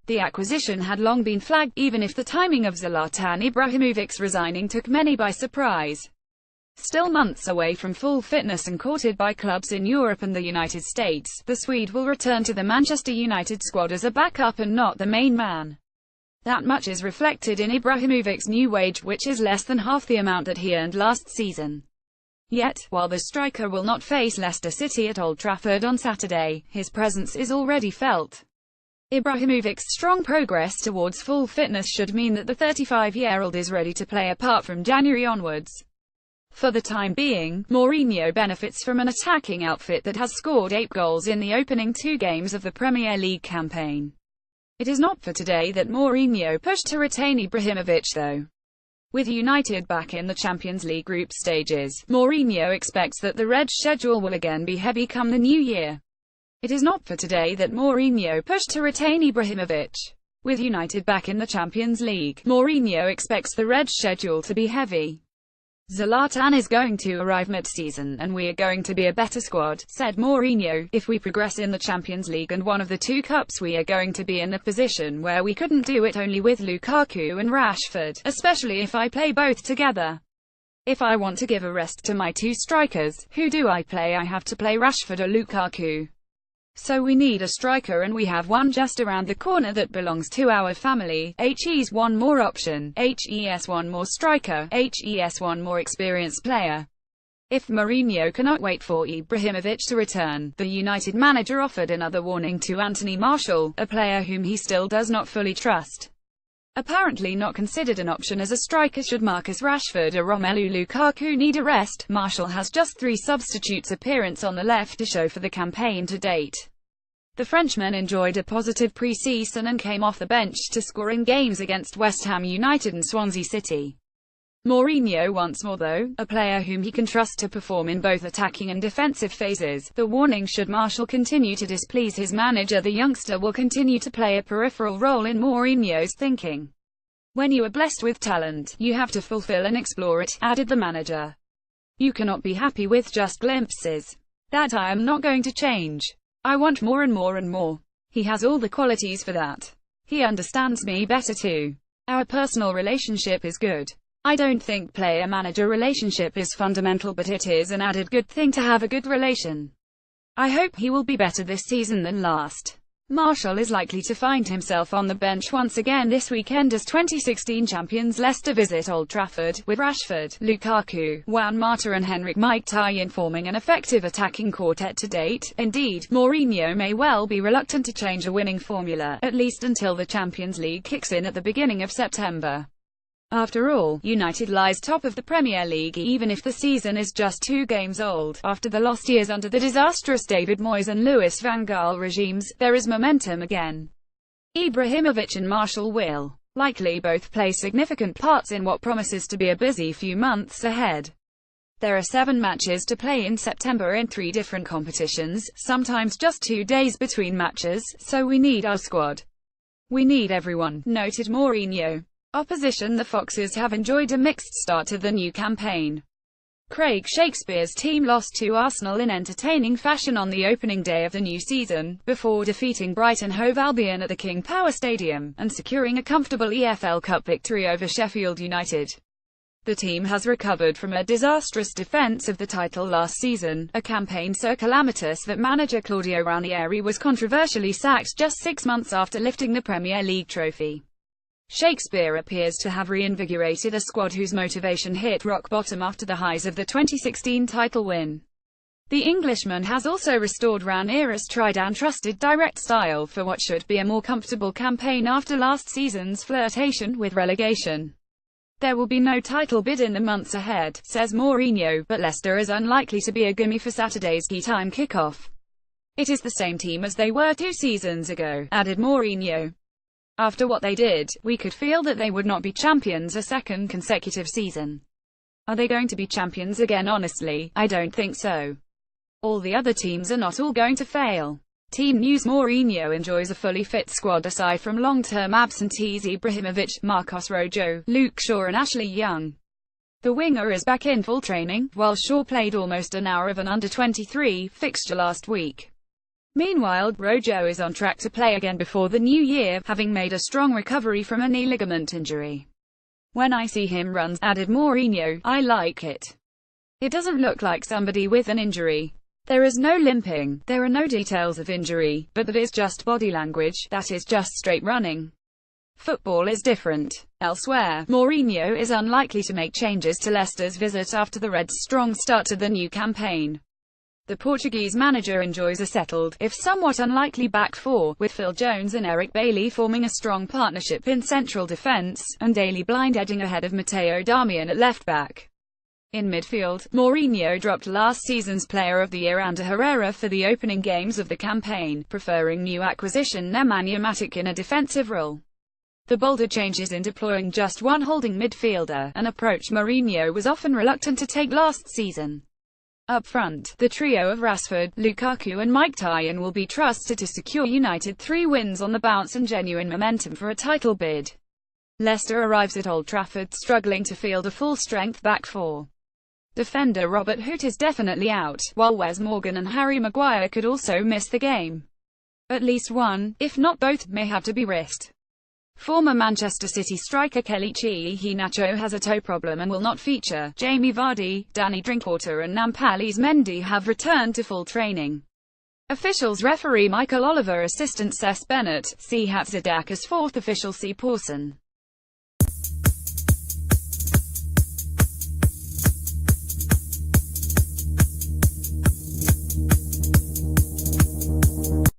The acquisition had long been flagged, even if the timing of Zlatan Ibrahimovic's resigning took many by surprise. Still months away from full fitness and courted by clubs in Europe and the United States, the Swede will return to the Manchester United squad as a backup and not the main man. That much is reflected in Ibrahimovic's new wage, which is less than half the amount that he earned last season. Yet, while the striker will not face Leicester City at Old Trafford on Saturday, his presence is already felt. Ibrahimovic's strong progress towards full fitness should mean that the 35-year-old is ready to play apart from January onwards. For the time being, Mourinho benefits from an attacking outfit that has scored 8 goals in the opening 2 games of the Premier League campaign. It is not for today that Mourinho pushed to retain Ibrahimovic though. With United back in the Champions League group stages, Mourinho expects that the Reds' schedule will again be heavy come the new year. It is not for today that Mourinho pushed to retain Ibrahimovic. With United back in the Champions League, Mourinho expects the Reds' schedule to be heavy. Zlatan is going to arrive mid-season and we are going to be a better squad, said Mourinho. If we progress in the Champions League and one of the 2 cups, we are going to be in a position where we couldn't do it only with Lukaku and Rashford, especially if I play both together. If I want to give a rest to my 2 strikers, who do I play? I have to play Rashford or Lukaku. So we need a striker and we have one just around the corner that belongs to our family. HE's one more option, HES one more striker, HES one more experienced player. If Mourinho cannot wait for Ibrahimovic to return, the United manager offered another warning to Anthony Martial, a player whom he still does not fully trust. Apparently not considered an option as a striker should Marcus Rashford or Romelu Lukaku need a rest. Martial has just 3 substitutes appearance on the left to show for the campaign to date. The Frenchman enjoyed a positive pre-season and came off the bench to score in games against West Ham United and Swansea City. Mourinho wants more though, a player whom he can trust to perform in both attacking and defensive phases. The warning: should Martial continue to displease his manager, the youngster will continue to play a peripheral role in Mourinho's thinking. When you are blessed with talent, you have to fulfill and explore it, added the manager. You cannot be happy with just glimpses. That I am not going to change. I want more and more and more. He has all the qualities for that. He understands me better too. Our personal relationship is good. I don't think player-manager relationship is fundamental, but it is an added good thing to have a good relation. I hope he will be better this season than last. Martial is likely to find himself on the bench once again this weekend as 2016 champions Leicester visit Old Trafford, with Rashford, Lukaku, Juan Mata and Henrik Mkhitaryan forming an effective attacking quartet to date. Indeed, Mourinho may well be reluctant to change a winning formula, at least until the Champions League kicks in at the beginning of September. After all, United lies top of the Premier League even if the season is just 2 games old. After the lost years under the disastrous David Moyes and Louis van Gaal regimes, there is momentum again. Ibrahimovic and Martial will likely both play significant parts in what promises to be a busy few months ahead. There are 7 matches to play in September in 3 different competitions, sometimes just 2 days between matches, so we need our squad. We need everyone, noted Mourinho. Opposition: the Foxes have enjoyed a mixed start to the new campaign. Craig Shakespeare's team lost to Arsenal in entertaining fashion on the opening day of the new season, before defeating Brighton Hove Albion at the King Power Stadium, and securing a comfortable EFL Cup victory over Sheffield United. The team has recovered from a disastrous defence of the title last season, a campaign so calamitous that manager Claudio Ranieri was controversially sacked just 6 months after lifting the Premier League trophy. Shakespeare appears to have reinvigorated a squad whose motivation hit rock bottom after the highs of the 2016 title win. The Englishman has also restored Ranieri's tried and trusted direct style for what should be a more comfortable campaign after last season's flirtation with relegation. There will be no title bid in the months ahead, says Mourinho, but Leicester is unlikely to be a gimme for Saturday's key-time kickoff. It is the same team as they were 2 seasons ago, added Mourinho. After what they did, we could feel that they would not be champions a 2nd consecutive season. Are they going to be champions again? Honestly, I don't think so. All the other teams are not all going to fail. Team news: Mourinho enjoys a fully fit squad aside from long-term absentees Ibrahimovic, Marcos Rojo, Luke Shaw and Ashley Young. The winger is back in full training, while Shaw played almost an hour of an under-23 fixture last week. Meanwhile, Rojo is on track to play again before the new year, having made a strong recovery from a knee ligament injury. "When I see him run," added Mourinho, "I like it. It doesn't look like somebody with an injury. There is no limping, there are no details of injury, but that is just body language, that is just straight running. Football is different." Elsewhere, Mourinho is unlikely to make changes to Leicester's visit after the Reds' strong start to the new campaign. The Portuguese manager enjoys a settled, if somewhat unlikely back four, with Phil Jones and Eric Bailly forming a strong partnership in central defence, and Daley Blind edging ahead of Matteo Darmian at left-back. In midfield, Mourinho dropped last season's Player of the Year Ander Herrera for the opening games of the campaign, preferring new acquisition Nemanja Matic in a defensive role. The bolder changes in deploying just one holding midfielder, an approach Mourinho was often reluctant to take last season. Up front, the trio of Rashford, Lukaku and Mike Tyson will be trusted to secure United 3 wins on the bounce and genuine momentum for a title bid. Leicester arrives at Old Trafford struggling to field a full-strength back four. Defender Robert Hoot is definitely out, while Wes Morgan and Harry Maguire could also miss the game. At least one, if not both, may have to be risked. Former Manchester City striker Kelechi Iheanacho has a toe problem and will not feature. Jamie Vardy, Danny Drinkwater and Nampalys Mendy have returned to full training. Officials referee Michael Oliver, assistant Cesc Bennett, Cihat Zidane as fourth official C. Pawson.